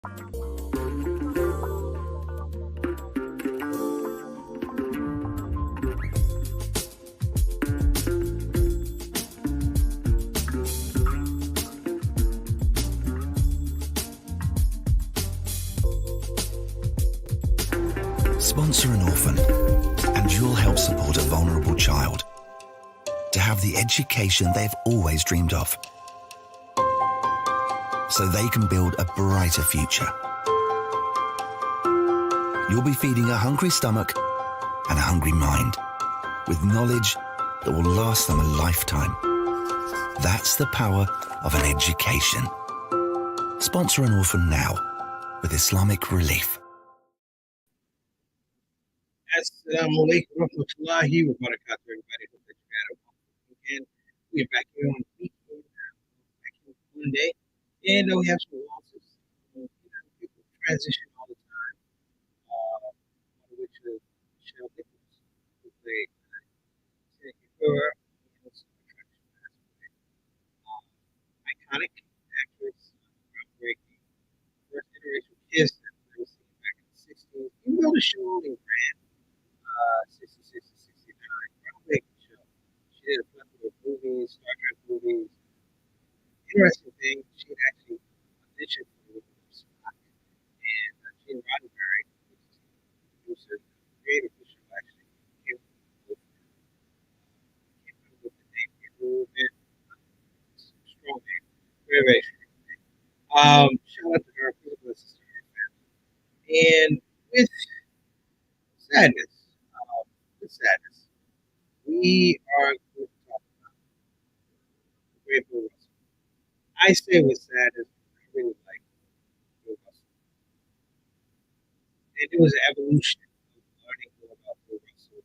Sponsor an orphan, and you'll help support a vulnerable child to have the education they've always dreamed of, so they can build a brighter future. You'll be feeding a hungry stomach and a hungry mind with knowledge that will last them a lifetime. That's the power of an education. Sponsor an orphan now with Islamic Relief. Assalamu alaikum warahmatullahi wabarakatuh, everybody. Hope that you had a wonderful weekend. We are back here on the weekend, back here on Monday, and we have some losses. People transition all the time, one of which is Michelle Nichols, who played her iconic actress, groundbreaking, first iteration kiss that we seen back in the 60s. Even though the show only ran 66 to 69, groundbreaking show. She did a plethora of movies, Star Trek movies. Interesting thing, she had actually auditioned for the role of Spock, and Gene Roddenberry, who's the producer, creator of the show, actually came up with the name a little bit. Strong name, very, very strong name. Shout out to her, physical assistant, and family. And with sadness, we are going to talk about the great Bill Russell. I say with sadness, I really like Bill Russell. And it was an evolution of learning more about Bill Russell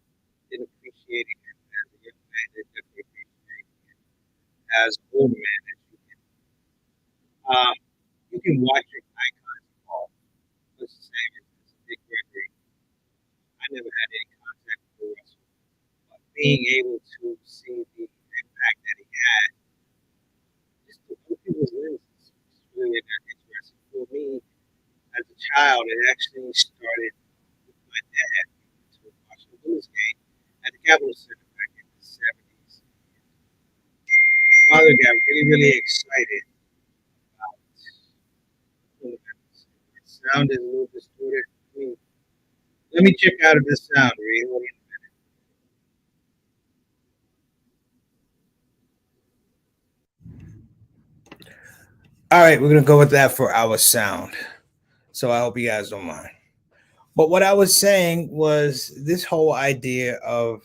and appreciating him as a young man, and definitely appreciating him as an older man as you can. You can watch your icons evolve. Let's just say it's Dick Gregory. I never had any contact with Bill Russell. Being able to see the impact that he had just to other people's lenses is really interesting. For me, as a child, it actually started with my dad. We went to a Washington Bullets game at the Capitol Center back in the 70s. My father got really, really excited about the sound is a little distorted. Let me check out of this sound, Reed. Hold on. All right, we're going to go with that for our sound. So I hope you guys don't mind. But what I was saying was this whole idea of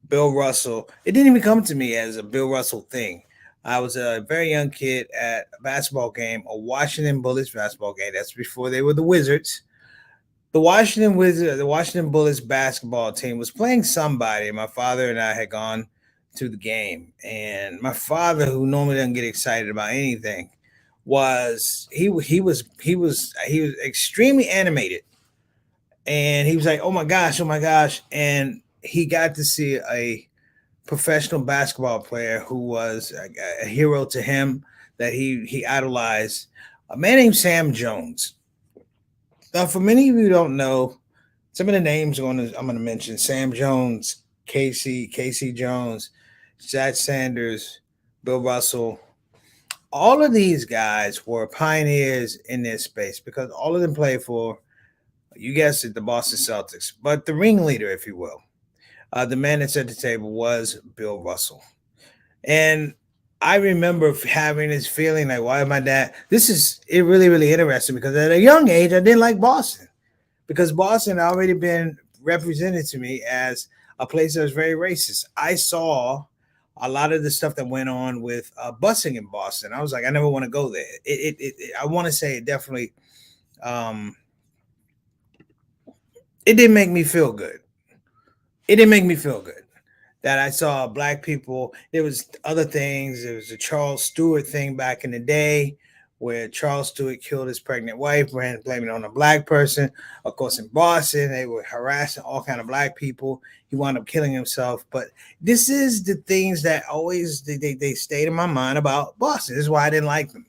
Bill Russell, it didn't even come to me as a Bill Russell thing. I was a very young kid at a basketball game, a Washington Bullets basketball game. That's before they were the Wizards. The Washington Bullets basketball team was playing somebody. My father and I had gone to the game, and my father, who normally doesn't get excited about anything, was extremely animated, and he was like, oh my gosh, and he got to see a professional basketball player who was a hero to him, that he idolized, a man named Sam Jones. Now, for many of you who don't know, some of the names I'm going to mention: Sam Jones, Casey Jones, Jack Sanders, Bill Russell. All of these guys were pioneers in their space because all of them played for, you guessed it, the Boston Celtics. But the ringleader, if you will, the man that set the table, was Bill Russell. And I remember having this feeling like, why my dad? This is it really, really interesting because at a young age, I didn't like Boston because Boston had already been represented to me as a place that was very racist. I saw a lot of the stuff that went on with busing in Boston. I was like, I never want to go there. I want to say it definitely, it didn't make me feel good. It didn't make me feel good that I saw black people. There was other things. There was the Charles Stewart thing back in the day where Charles Stewart killed his pregnant wife, blaming it on a black person. Of course, in Boston, they were harassing all kind of black people. He wound up killing himself. But this is the things that always they stayed in my mind about Boston. This is why I didn't like them.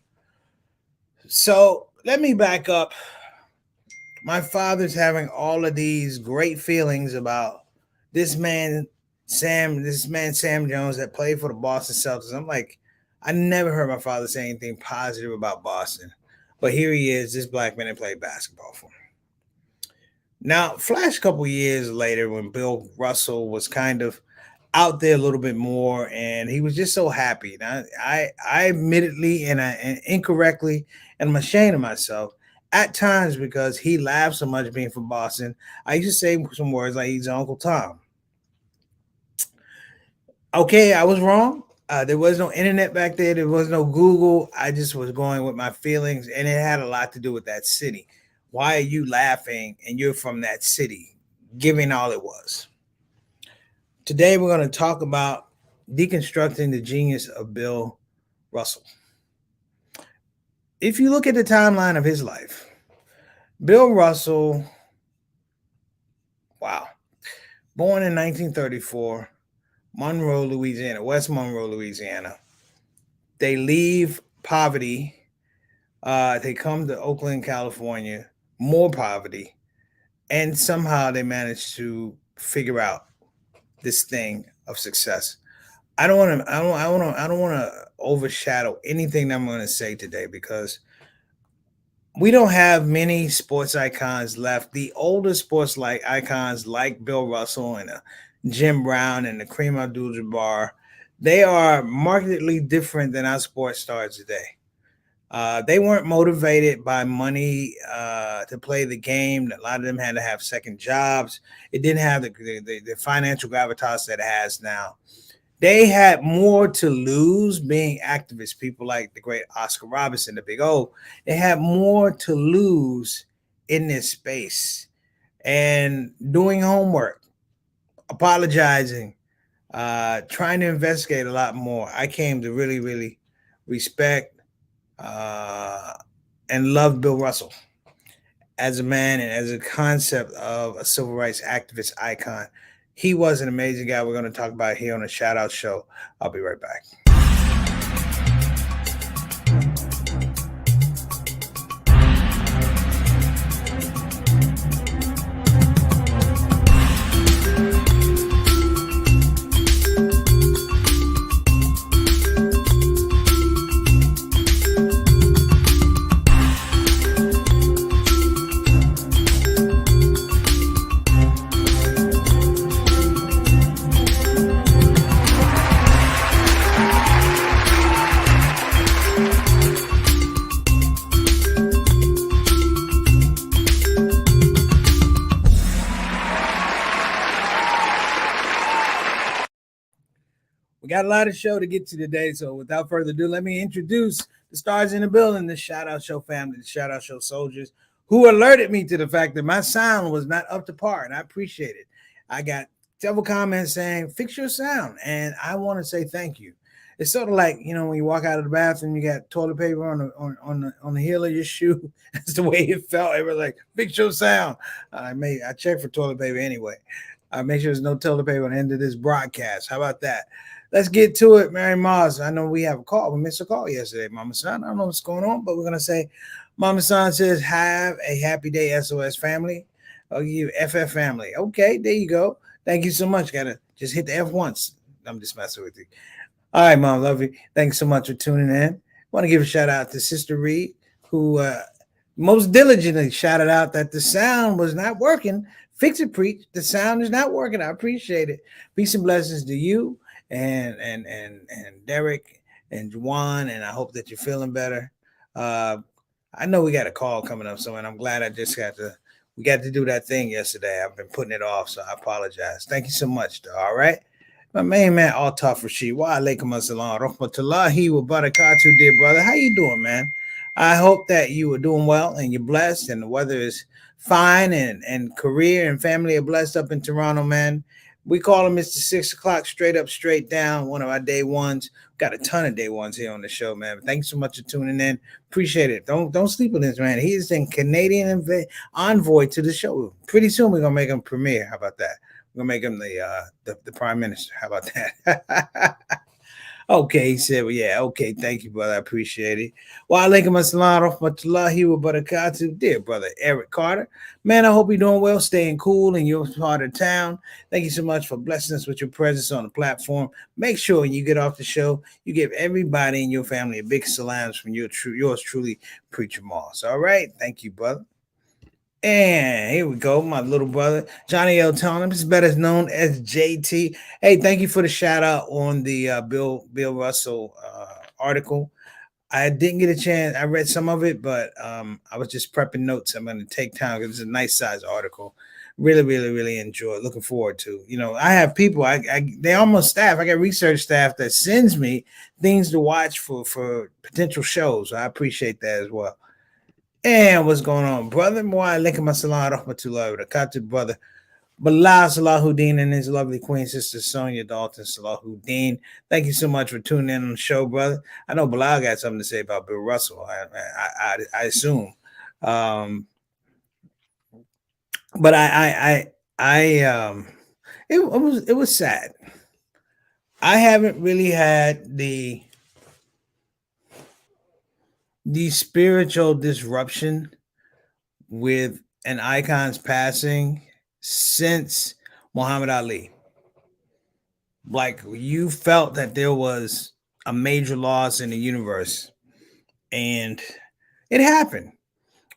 So let me back up. My father's having all of these great feelings about this man, Sam Jones that played for the Boston Celtics. I'm like, I never heard my father say anything positive about Boston. But here he is, this black man that played basketball for him. Now, flash a couple years later when Bill Russell was kind of out there a little bit more, and he was just so happy. Now, I admittedly and incorrectly, and I'm ashamed of myself at times because he laughed so much being from Boston. I used to say some words like he's Uncle Tom. Okay, I was wrong. There was no internet back there. There was no Google. I just was going with my feelings, and it had a lot to do with that city. Why are you laughing and you're from that city? Giving all it was. Today, we're going to talk about deconstructing the genius of Bill Russell. If you look at the timeline of his life, Bill Russell, wow, born in 1934, Monroe, Louisiana, West Monroe, Louisiana. They leave poverty. They come to Oakland, California, more poverty, and somehow they manage to figure out this thing of success. I don't want to overshadow anything that I'm going to say today because we don't have many sports icons left. The older sports like icons like Bill Russell and Jim Brown and the Kareem Abdul-Jabbar, they are markedly different than our sports stars today. They weren't motivated by money to play the game. A lot of them had to have second jobs. It didn't have the financial gravitas that it has now. They had more to lose being activists, people like the great Oscar Robertson, the Big O. They had more to lose in this space and doing homework, apologizing, trying to investigate a lot more. I came to really, really respect and love Bill Russell as a man and as a concept of a civil rights activist icon. He was an amazing guy. We're going to talk about here on the ShOUT Show. I'll be right back. We got a lot of show to get to today, so without further ado, let me introduce the stars in the building, the ShOUT Show family, the ShOUT Show soldiers, who alerted me to the fact that my sound was not up to par, and I appreciate it. I got several comments saying, fix your sound, and I want to say thank you. It's sort of like, you know, when you walk out of the bathroom, you got toilet paper on the heel of your shoe. That's the way it felt. It was like, fix your sound. I checked for toilet paper anyway. I make sure there's no toilet paper on the end of this broadcast. How about that? Let's get to it, Mary Mars. I know we have a call. We missed a call yesterday, Mama Son. I don't know what's going on, but we're going to say, Mama Son says, have a happy day, SOS family. I'll give you FF family. Okay, there you go. Thank you so much. Got to just hit the F once. I'm just messing with you. All right, Mom, love you. Thanks so much for tuning in. Want to give a shout out to Sister Reed, who most diligently shouted out that the sound was not working. Fix it, preach. The sound is not working. I appreciate it. Peace and blessings to you and Derek and Juan, and I hope that you're feeling better. I know we got a call coming up, so and I'm glad we got to do that thing yesterday. I've been putting it off, so I apologize. Thank you so much, though. All right. My main man, Altaf Rashid. Wa alaikum assalam. Rahmatullahi wa barakatuh, dear brother. How you doing, man? I hope that you are doing well and you're blessed and the weather is fine and career and family are blessed up in Toronto, man. We call him Mr. 6 o'clock, straight up, straight down. One of our day ones. Got a ton of day ones here on the show, man. Thanks so much for tuning in. Appreciate it. Don't sleep with this, man. He's a Canadian envoy to the show. Pretty soon we're gonna make him premier. How about that? We're gonna make him the prime minister. How about that? Okay, he said, well, yeah, okay, thank you, brother. I appreciate it. Wa alaikum assalam rahmatullahi wa barakatuh. Dear brother Eric Carter, man, I hope you're doing well, staying cool in your part of town. Thank you so much for blessing us with your presence on the platform. Make sure when you get off the show, you give everybody in your family a big salams from yours truly, Preacher Moss. All right, thank you, brother. And here we go, my little brother, Johnny L. Thomas, better known as JT. Hey, thank you for the shout out on the Bill Russell article. I didn't get a chance. I read some of it, but I was just prepping notes. I'm going to take time because it's a nice size article. Really, really, really enjoy it. Looking forward to. I have people. They almost staff. I got research staff that sends me things to watch for potential shows. So I appreciate that as well. And what's going on, brother? Wa alaikum assalam rahmatullahi wa barakatuh, brother. Bilal Salahuddin and his lovely queen sister Sonia Dalton Salahuddin. Thank you so much for tuning in on the show, brother. I know Bilal got something to say about Bill Russell. I assume, but it was sad. I haven't really had the spiritual disruption with an icon's passing since Muhammad Ali. Like, you felt that there was a major loss in the universe, and it happened.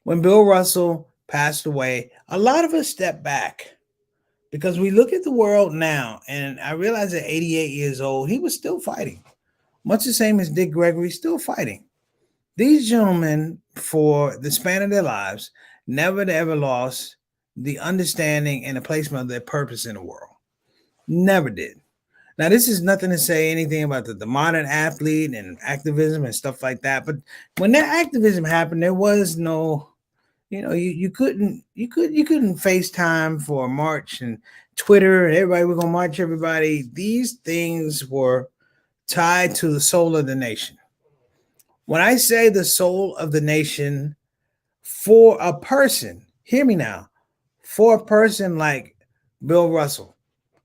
When Bill Russell passed away, a lot of us stepped back because we look at the world now, and I realize at 88 years old, he was still fighting. Much the same as Dick Gregory, still fighting. These gentlemen, for the span of their lives, never ever lost the understanding and the placement of their purpose in the world. Never did. Now, this is nothing to say anything about the modern athlete and activism and stuff like that. But when that activism happened, there was no, you couldn't FaceTime for a march and Twitter and everybody, we're gonna march everybody. These things were tied to the soul of the nation. When I say the soul of the nation, for a person, hear me now, for a person like Bill Russell,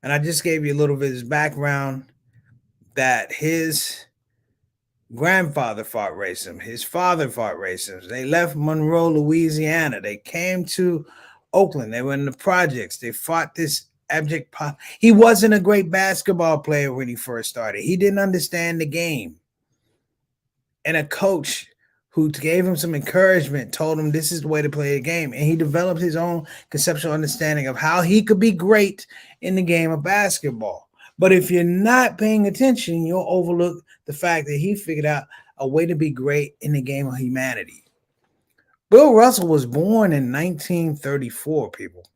and I just gave you a little bit of his background, that his grandfather fought racism, his father fought racism. They left Monroe, Louisiana. They came to Oakland. They were in the projects. They fought this abject He wasn't a great basketball player when he first started. He didn't understand the game. And a coach who gave him some encouragement told him this is the way to play the game. And he developed his own conceptual understanding of how he could be great in the game of basketball. But if you're not paying attention, you'll overlook the fact that he figured out a way to be great in the game of humanity. Bill Russell was born in 1934, people.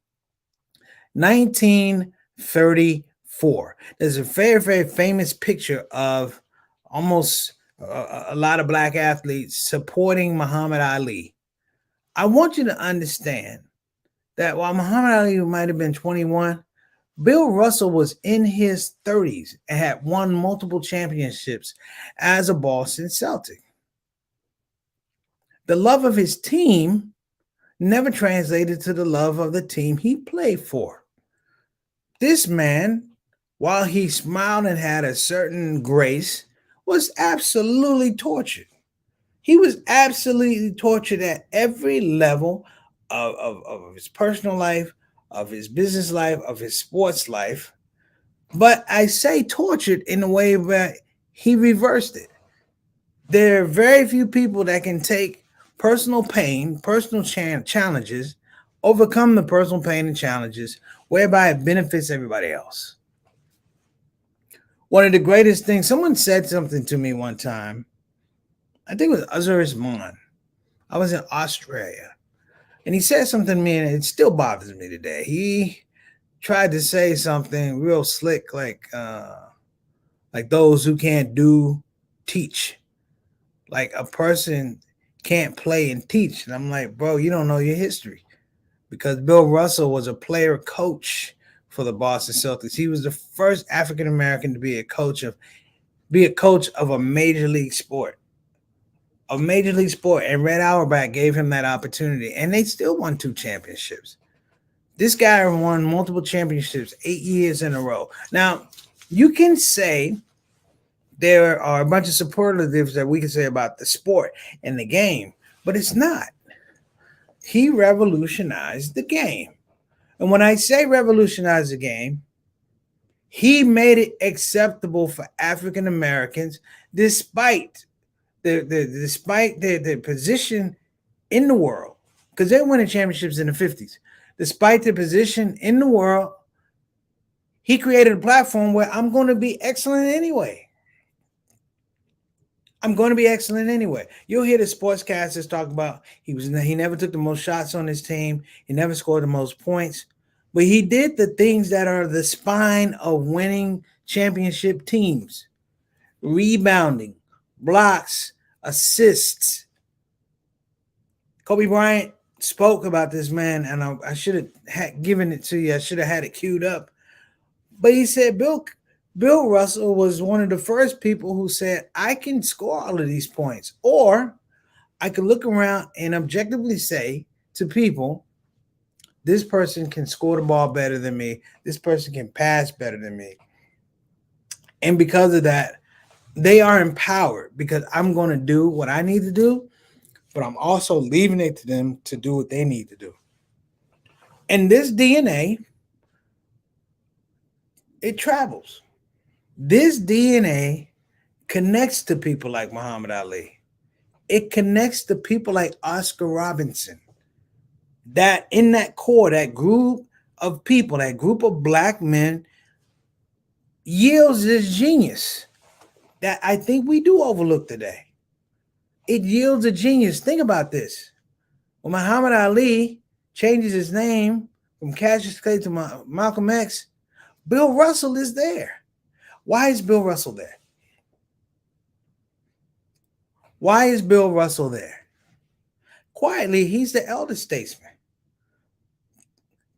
1934. There's a very, very famous picture of almost a lot of black athletes supporting Muhammad Ali. I want you to understand that while Muhammad Ali might have been 21, Bill Russell was in his 30s and had won multiple championships as a Boston Celtic. The love of his team never translated to the love of the team he played for. This man, while he smiled and had a certain grace, was absolutely tortured. He was absolutely tortured at every level of his personal life, of his business life, of his sports life. But I say tortured in a way where he reversed it. There are very few people that can take personal pain, personal challenges, overcome the personal pain and challenges, whereby it benefits everybody else. One of the greatest things, someone said something to me one time, I think it was Azur Isman. I was in Australia, and he said something to me, and it still bothers me today. He tried to say something real slick, like those who can't do, teach. Like a person can't play and teach. And I'm like, bro, you don't know your history. Because Bill Russell was a player coach for the Boston Celtics. He was the first African American to be a coach of a major league sport. A major league sport, and Red Auerbach gave him that opportunity, and they still won 2 championships. This guy won multiple championships 8 years in a row. Now, you can say there are a bunch of superlatives that we can say about the sport and the game, but it's not. He revolutionized the game. And when I say revolutionize the game, he made it acceptable for African Americans, despite the position in the world, because they were winning championships in the 50s. Despite the position in the world, he created a platform where I'm going to be excellent anyway. I'm going to be excellent anyway. You'll hear the sportscasters talk about he never took the most shots on his team. He never scored the most points. But he did the things that are the spine of winning championship teams: rebounding, blocks, assists. Kobe Bryant spoke about this man, and I should have given it to you. I should have had it queued up. But he said Bill Russell was one of the first people who said, I can score all of these points, or I could look around and objectively say to people, this person can score the ball better than me. This person can pass better than me. And because of that, they are empowered because I'm going to do what I need to do, but I'm also leaving it to them to do what they need to do. And this DNA, it travels. This DNA connects to people like Muhammad Ali. It connects to people like Oscar Robertson. That in that core, that group of people, that group of black men yields this genius that I think we do overlook today. It yields a genius. Think about this. When Muhammad Ali changes his name from Cassius Clay to Malcolm X, Bill Russell is there. Why is Bill Russell there? Why is Bill Russell there? Quietly, he's the elder statesman.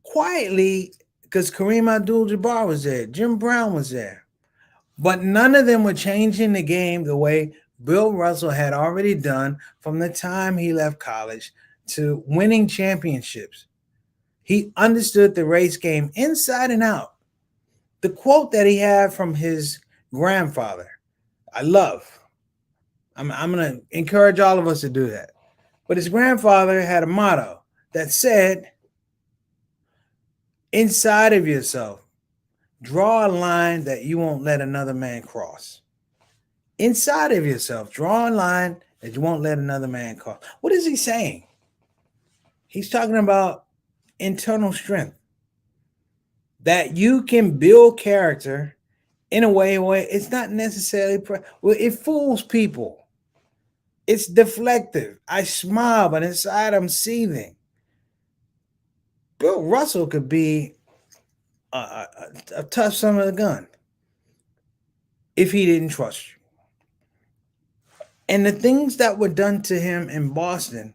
Quietly, because Kareem Abdul-Jabbar was there, Jim Brown was there. But none of them were changing the game the way Bill Russell had already done from the time he left college to winning championships. He understood the race game inside and out. The quote that he had from his grandfather, I love. I'm going to encourage all of us to do that. But his grandfather had a motto that said, inside of yourself, draw a line that you won't let another man cross. Inside of yourself, draw a line that you won't let another man cross. What is he saying? He's talking about internal strength. That you can build character in a way where it's not necessarily, it fools people. It's deflective. I smile, but inside I'm seething. Bill Russell could be a tough son of a gun if he didn't trust you. And the things that were done to him in Boston,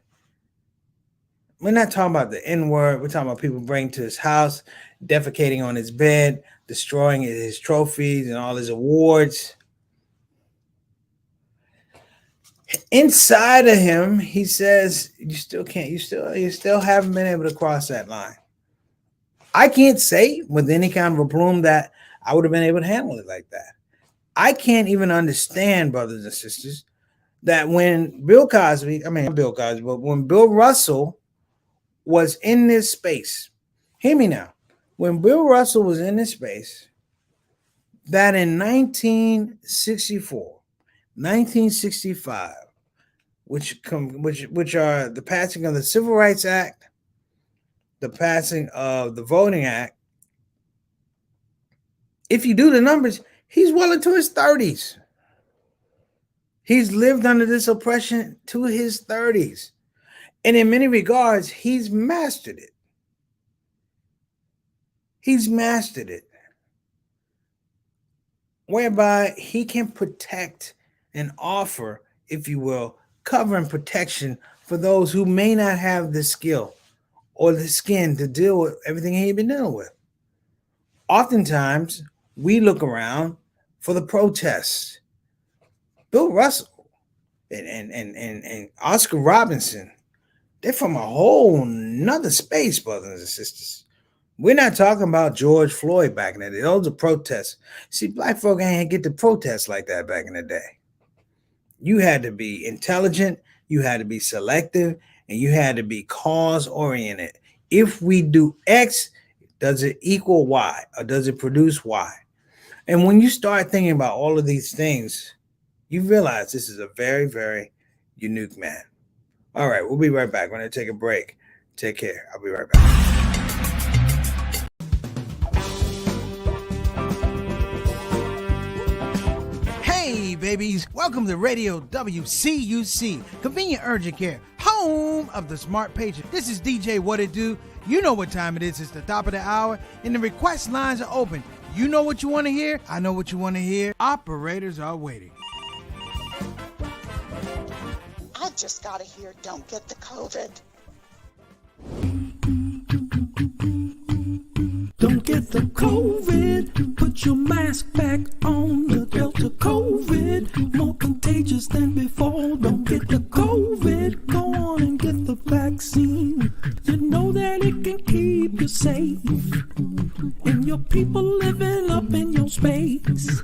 we're not talking about the N-word. We're talking about people bringing to his house, defecating on his bed, destroying his trophies and all his awards. Inside of him, he says, you still haven't been able to cross that line. I can't say with any kind of a plume that I would have been able to handle it like that. I can't even understand, brothers and sisters, that when Bill Russell was in this space, hear me now, when Bill Russell was in this space, that in 1964, 1965, which are the passing of the Civil Rights Act, the passing of the Voting Act, if you do the numbers, he's well into his 30s. He's lived under this oppression to his 30s. And in many regards, he's mastered it. He's mastered it. Whereby he can protect and offer, if you will, cover and protection for those who may not have the skill or the skin to deal with everything he's been dealing with. Oftentimes, we look around for the protests. Bill Russell and Oscar Robertson, they're from a whole nother space, brothers and sisters. We're not talking about George Floyd back in the day. Those are protests. See, black folk ain't get to protest like that back in the day. You had to be intelligent, you had to be selective, and you had to be cause oriented. If we do X, does it equal Y or does it produce Y? And when you start thinking about all of these things, you realize this is a very, very unique man. All right, we'll be right back. We're going to take a break. Take care. I'll be right back. Hey, babies. Welcome to Radio WCUC, Convenient Urgent Care, home of the smart patient. This is DJ What It Do. You know what time it is. It's the top of the hour, and the request lines are open. You know what you want to hear. I know what you want to hear. Operators are waiting. I just gotta hear "Don't Get the COVID." Don't get the COVID. Put your mask back on. The Delta COVID, more contagious than before. Don't get the COVID. Go on and get the vaccine. You know that it can keep you safe, and your people living up in your space.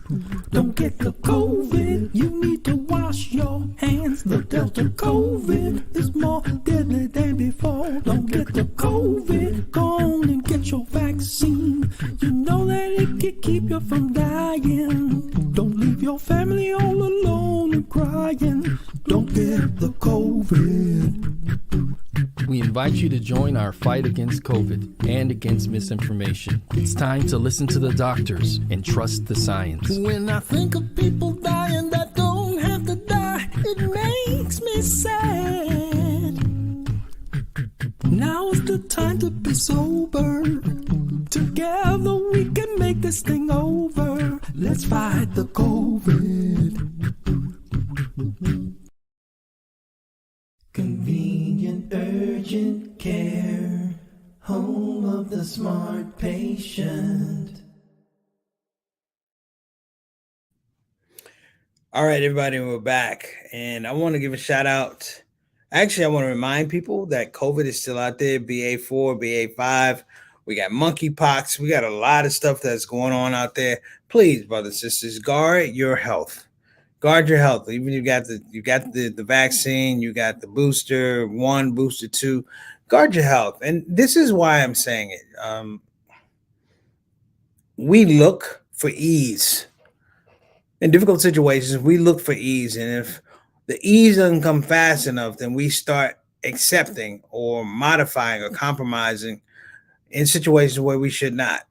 Don't get the COVID. You need to wash your hands. The Delta COVID is more deadly than before. Don't get the COVID. Go on and get your vaccine. You know that it can keep you from dying. Don't leave your family all alone and crying. Don't get the COVID. We invite you to join our fight against COVID and against misinformation. It's time to listen to the doctors and trust the science. When I think of people dying that don't have to die, it makes me sad. Now is the time to be sober. Together we can make this thing over. Let's fight the COVID. Convenient urgent care, home of the smart patient. All right, everybody, we're back. And I want to give a shout out. Actually, I want to remind people that COVID is still out there, BA4, BA5. We got monkeypox. We got a lot of stuff that's going on out there. Please, brothers and sisters, guard your health. Guard your health. Even you got the vaccine, you got the booster 1, booster 2. Guard your health. And this is why I'm saying it. We look for ease. In difficult situations, we look for ease. And if the ease doesn't come fast enough, then we start accepting or modifying or compromising in situations where we should not.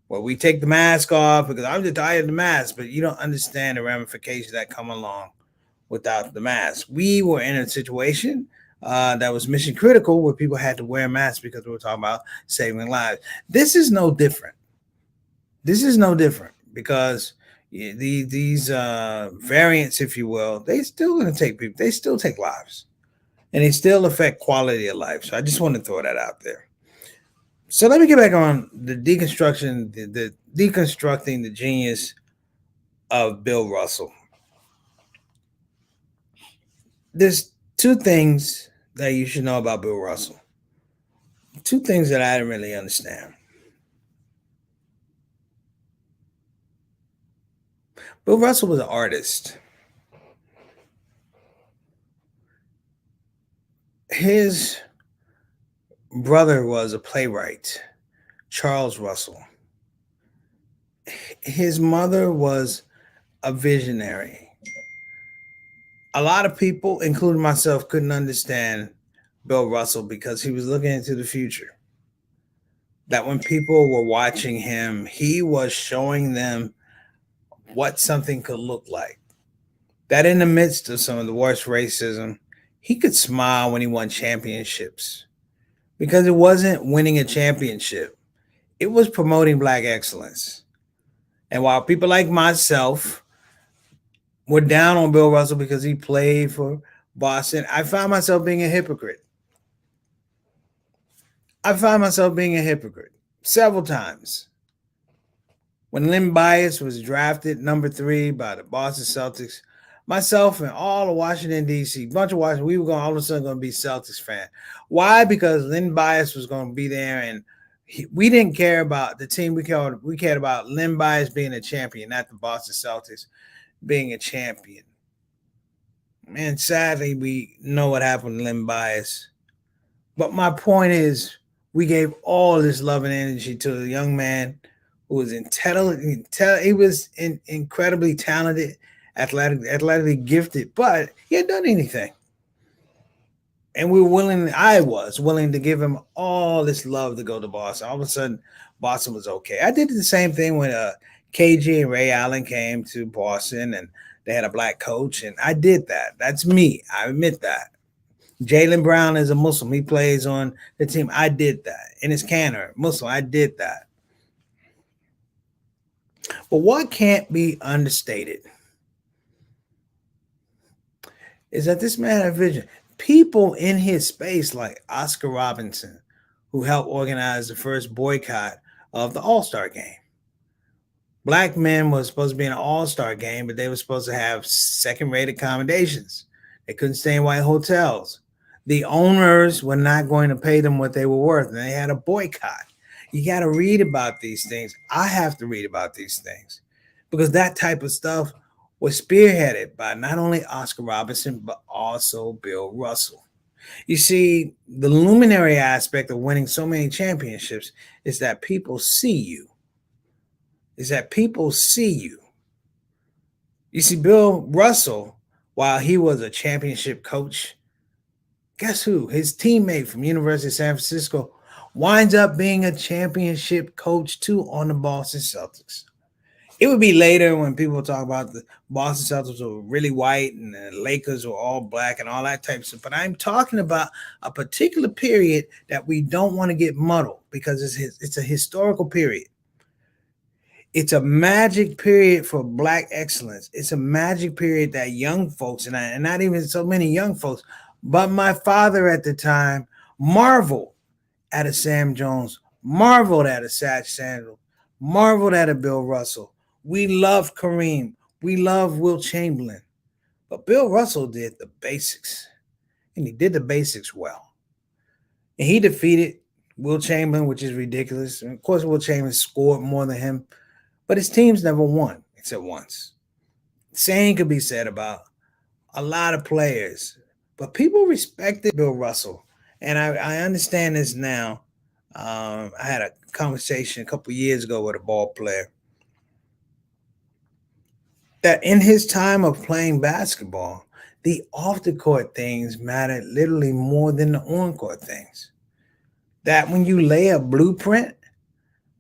Where we take the mask off because I'm just tired of the mask, but you don't understand the ramifications that come along without the mask. We were in a situation that was mission critical where people had to wear masks because we were talking about saving lives. This is no different. This is no different because these variants, if you will, they still going to take people. They still take lives, and they still affect quality of life. So I just want to throw that out there. So let me get back on the deconstruction, the deconstructing the genius of Bill Russell. There's two things that you should know about Bill Russell. Two things that I didn't really understand. Bill Russell was an artist. His brother was a playwright, Charles Russell. His mother was a visionary. A lot of people, including myself, couldn't understand Bill Russell because he was looking into the future. That when people were watching him, he was showing them what something could look like. That in the midst of some of the worst racism, he could smile when he won championships. Because it wasn't winning a championship. It was promoting Black excellence. And while people like myself were down on Bill Russell because he played for Boston, I found myself being a hypocrite. I found myself being a hypocrite several times. When Lynn Bias was drafted number 3 by the Boston Celtics, myself and all of Washington, D.C., bunch of Washington, we were all of a sudden going to be Celtics fan. Why? Because Lynn Bias was going to be there and We didn't care about the team. We cared about Len Bias being a champion, not the Boston Celtics being a champion. Man, sadly, we know what happened to Len Bias. But my point is, we gave all this love and energy to a young man who was intelligent. He was incredibly talented, athletically gifted, but he hadn't done anything. And I was willing to give him all this love to go to Boston. All of a sudden, Boston was okay. I did the same thing when KG and Ray Allen came to Boston and they had a black coach, and I did that. That's me. I admit that. Jaylen Brown is a Muslim. He plays on the team. I did that. And it's Canner, Muslim. I did that. But what can't be understated is that this man had a vision. People in his space like Oscar Robinson, who helped organize the first boycott of the All-Star game. Black men were supposed to be in an All-Star game, but they were supposed to have second-rate accommodations. They couldn't stay in white hotels. The owners were not going to pay them what they were worth, and they had a boycott. You got to read about these things. I have to read about these things because that type of stuff was spearheaded by not only Oscar Robinson, but also Bill Russell. You see, the luminary aspect of winning so many championships is that people see you. You see, Bill Russell, while he was a championship coach, guess who? His teammate from University of San Francisco winds up being a championship coach too on the Boston Celtics. It would be later when people talk about the Boston Celtics were really white and the Lakers were all black and all that type of stuff. But I'm talking about a particular period that we don't want to get muddled because it's a historical period. It's a magic period for Black excellence. It's a magic period that young folks, and not even so many young folks, but my father at the time marveled at a Sam Jones, marveled at a Satch Sandel, marveled at a Bill Russell. We love Kareem. We love Will Chamberlain. But Bill Russell did the basics, and he did the basics well. And he defeated Will Chamberlain, which is ridiculous. And of course, Will Chamberlain scored more than him, but his teams never won except once. Same could be said about a lot of players, but people respected Bill Russell. And I understand this now. I had a conversation a couple years ago with a ball player that in his time of playing basketball, the off-the-court things mattered literally more than the on-court things. That when you lay a blueprint,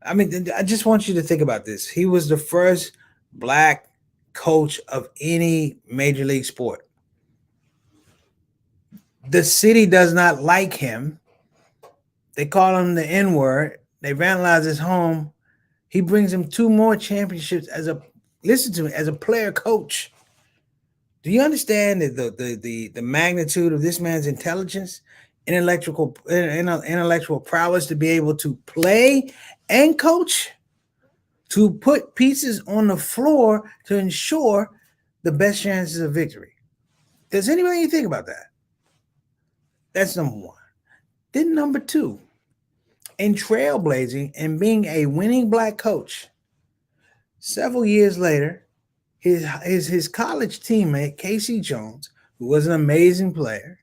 I mean, I just want you to think about this. He was the first Black coach of any major league sport. The city does not like him. They call him the N-word. They vandalize his home. He brings him 2 more championships as a player coach. Do you understand the magnitude of this man's intelligence, intellectual prowess to be able to play and coach, to put pieces on the floor to ensure the best chances of victory? Does anybody think about that? That's number one. Then number two, in trailblazing and being a winning Black coach, several years later, his college teammate, Casey Jones, who was an amazing player,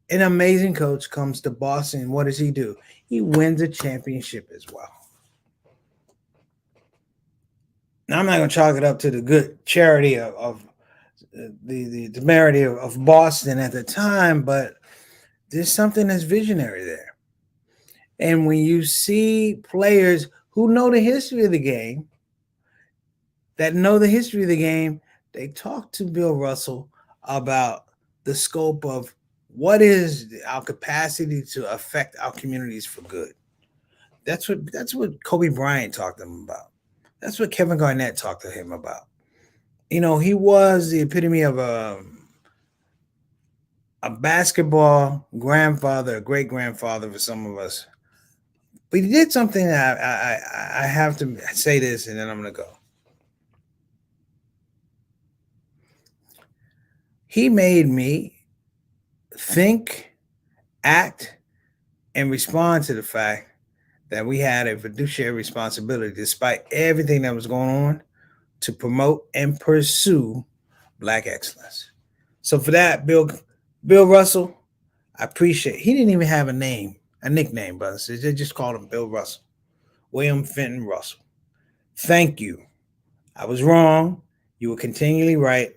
an amazing coach, comes to Boston. And what does he do? He wins a championship as well. Now, I'm not going to chalk it up to the good charity of the temerity of Boston at the time, but there's something that's visionary there. And when you see players who know the history of the game, they talk to Bill Russell about the scope of what is our capacity to affect our communities for good. That's what Kobe Bryant talked to him about. That's what Kevin Garnett talked to him about. You know, he was the epitome of a basketball grandfather, a great grandfather for some of us. But he did something that I have to say this, and then I'm going to go. He made me think, act, and respond to the fact that we had a fiduciary responsibility, despite everything that was going on, to promote and pursue Black excellence. So for that, Bill Russell, I appreciate. He didn't even have a nickname, brothers. They just called him Bill Russell, William Fenton Russell. Thank you. I was wrong. You were continually right,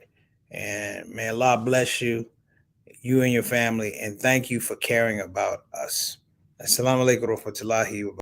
and may Allah bless you, you and your family, and thank you for caring about us. Assalamu alaikum wa rahmatullahi wa barakatuh.